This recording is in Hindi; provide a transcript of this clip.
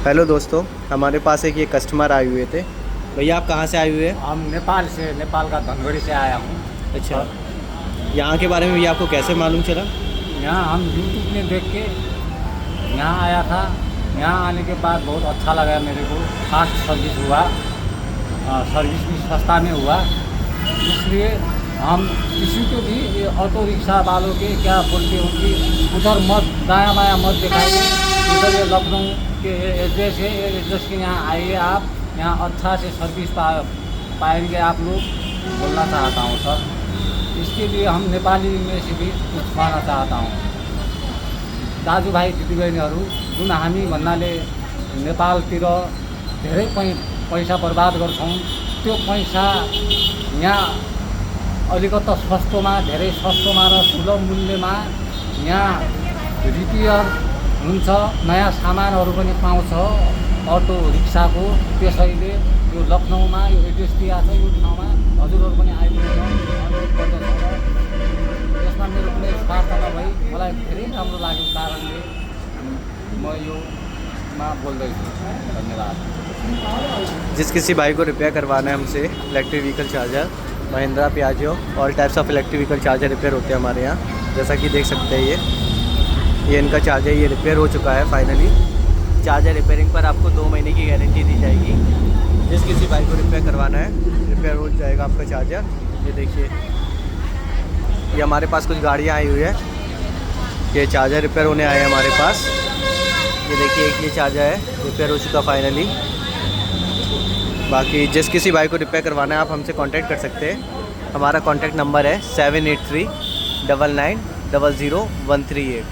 हेलो दोस्तों, हमारे पास एक ये कस्टमर आए हुए थे। भैया आप कहाँ से आए हुए हैं? हम नेपाल का धनगढ़ी से आया हूँ। अच्छा, यहाँ के बारे में भैया आपको कैसे मालूम चला? यहाँ हम यूट्यूब में देख के यहाँ आया था। यहाँ आने के बाद बहुत अच्छा लगा मेरे को। फास्ट सर्विस हुआ, सर्विस भी सस्ता में हुआ। इसलिए हम किसी को भी ये ऑटो रिक्शा वालों के क्या बोलते होंगे, उधर मत दायां बायां मत दिखाइए। उधर ये लखनऊ के एड्रेस है, ये एड्रेस के यहाँ आइए आप। यहाँ अच्छा से सर्विस पाएंगे आप लोग, बोलना चाहता हूँ सर। इसके लिए हम नेपाली में से भी कुछ कहना चाहता हूँ। दाजुभाइ दिदीबहिनीहरू, जुन हामी भन्नाले नेपालतिर धेरै पैसा बर्बाद गर्छौँ, त्यो पैसा यहाँ अलिकता सस्तोमा, धेरै सस्तोमा र सुलभ मूल्यमा यहाँ रिपेयर हुन्छ, नयाँ सामानहरू पनि पाउँछ अटो रिक्साको। त्यसैले यो लखनऊमा यो एड्रेस दिएको छ, यो ठाउँमा हजुरहरू पनि आइपुग्नु अनुरोध गर्दछ। यसमा मेरो कुनै स्वार्थ नभई मलाई धेरै राम्रो लागेको कारणले म योमा बोल्दैछु। धन्यवाद। जिस किसी भाई को रिपेयर करवाना है हमसे electric vehicle charger, Mahindra Piaggio all types of electric vehicle charger repair होते हैं हमारे यहाँ। जैसा कि देख सकते हैं ये इनका चार्जर ये रिपेयर हो चुका है फाइनली। चार्जर रिपेयरिंग पर आपको 2 महीने की गारंटी दी जाएगी। जिस किसी भाई को रिपेयर करवाना है रिपेयर हो जाएगा आपका चार्जर। ये देखिए, ये हमारे पास कुछ गाड़ियाँ आई हुई है, ये चार्जर रिपेयर होने आए हैं हमारे पास। ये देखिए, एक ये चार्जर है रिपेयर हो चुका फाइनली। बाकी जिस किसी भाई को रिपेयर करवाना है आप हमसे कांटेक्ट कर सकते हैं। हमारा कांटेक्ट नंबर है 7839900138।